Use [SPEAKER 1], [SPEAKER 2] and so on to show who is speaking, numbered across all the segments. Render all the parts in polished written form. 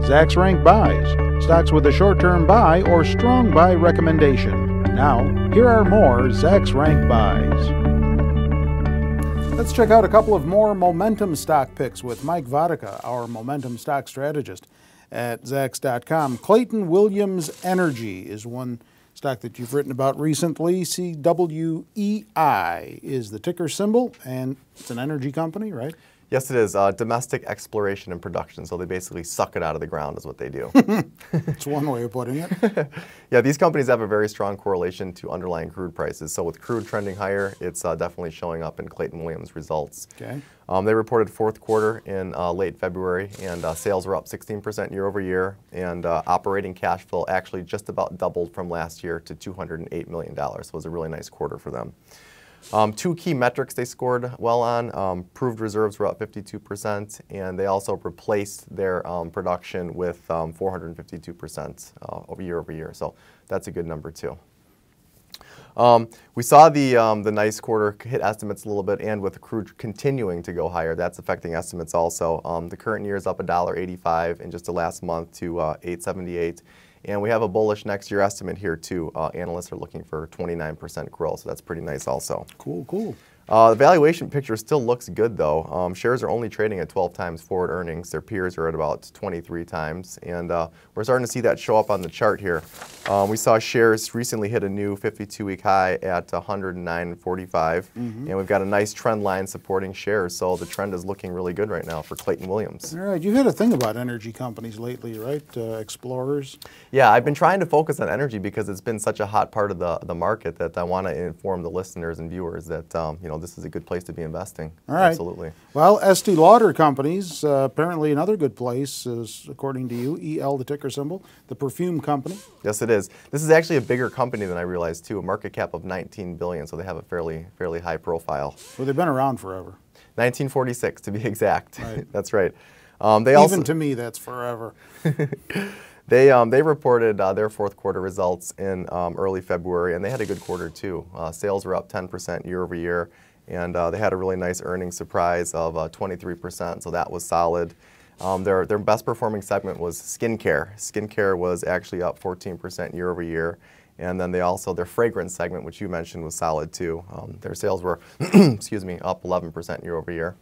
[SPEAKER 1] Zacks Rank Buys, stocks with a short-term buy or strong buy recommendation. Now, here are more Zacks Rank Buys. Let's check out a couple of more momentum stock picks with Mike Vodicka, our momentum stock strategist at Zacks.com. Clayton Williams Energy is one stock that you've written about recently. CWEI is the ticker symbol, and it's an energy company, right?
[SPEAKER 2] Yes, it is. Domestic exploration and production. So they basically suck it out of the ground is what they do.
[SPEAKER 1] That's one way of putting it.
[SPEAKER 2] Yeah, these companies have a very strong correlation to underlying crude prices. So with crude trending higher, it's definitely showing up in Clayton Williams results.
[SPEAKER 1] Okay.
[SPEAKER 2] They reported fourth quarter in late February, and sales were up 16% year over year, and operating cash flow actually just about doubled from last year to $208 million. So it was a really nice quarter for them. Two key metrics they scored well on. Proved reserves were up 52%, and they also replaced their production with 452% year over year. So that's a good number too. We saw the nice quarter hit estimates a little bit, and with crude continuing to go higher, that's affecting estimates also. The current year is up $1.85 in just the last month to $8.78. And we have a bullish next year estimate here too. Analysts are looking for 29% growth, so that's pretty nice also.
[SPEAKER 1] Cool, cool.
[SPEAKER 2] The valuation picture still looks good though. Shares are only trading at 12 times forward earnings. Their peers are at about 23 times. And we're starting to see that show up on the chart here. We saw shares recently hit a new 52-week high at 109.45. And we've got a nice trend line supporting shares. So the trend is looking really good right now for Clayton Williams.
[SPEAKER 1] All right, you've had a thing about energy companies lately, right? Explorers.
[SPEAKER 2] Yeah, I've been trying to focus on energy because it's been such a hot part of the market that I want to inform the listeners and viewers that this is a good place to be investing.
[SPEAKER 1] All right.
[SPEAKER 2] Absolutely.
[SPEAKER 1] Well, Estee Lauder Companies, apparently another good place, is, according to you, EL, the ticker symbol, the perfume company.
[SPEAKER 2] Yes, it is. This is actually a bigger company than I realized, too, a market cap of $19 billion, so they have a fairly high profile.
[SPEAKER 1] Well, they've been around forever.
[SPEAKER 2] 1946, to be exact.
[SPEAKER 1] Right.
[SPEAKER 2] That's right.
[SPEAKER 1] Even to me, that's forever.
[SPEAKER 2] They reported their fourth quarter results in early February, and they had a good quarter, too. Sales were up 10% year over year. And they had a really nice earnings surprise of 23%, so that was solid. Their best performing segment was skincare. Skincare was actually up 14% year over year. And then their fragrance segment, which you mentioned, was solid too. Their sales were, excuse me, up 11% year over year.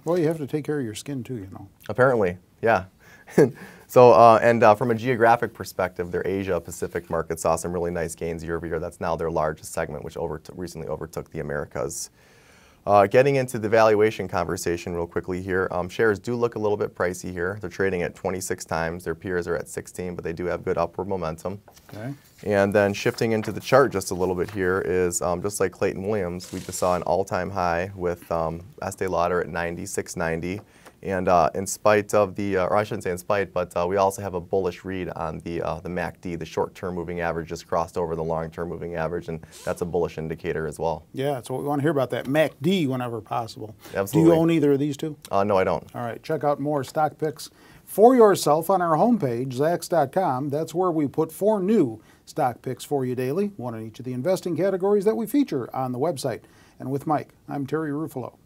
[SPEAKER 1] Well, you have to take care of your skin too, you know.
[SPEAKER 2] Apparently, yeah. So, from a geographic perspective, their Asia Pacific market saw some really nice gains year over year. That's now their largest segment, which recently overtook the Americas. Getting into the valuation conversation real quickly here, shares do look a little bit pricey here. They're trading at 26 times. Their peers are at 16, but they do have good upward momentum. Okay. And then shifting into the chart just a little bit here is just like Clayton Williams, we just saw an all-time high with Estee Lauder at 96.90. And in spite of the, or I shouldn't say in spite, but we also have a bullish read on the MACD, the short-term moving average just crossed over the long-term moving average, and that's a bullish indicator as well.
[SPEAKER 1] Yeah, that's what we want to hear about, that MACD whenever possible.
[SPEAKER 2] Absolutely.
[SPEAKER 1] Do you own either of these two?
[SPEAKER 2] No, I don't.
[SPEAKER 1] All right, check out more stock picks for yourself on our homepage, Zacks.com. That's where we put 4 new stock picks for you daily, one in each of the investing categories that we feature on the website. And with Mike, I'm Terry Ruffalo.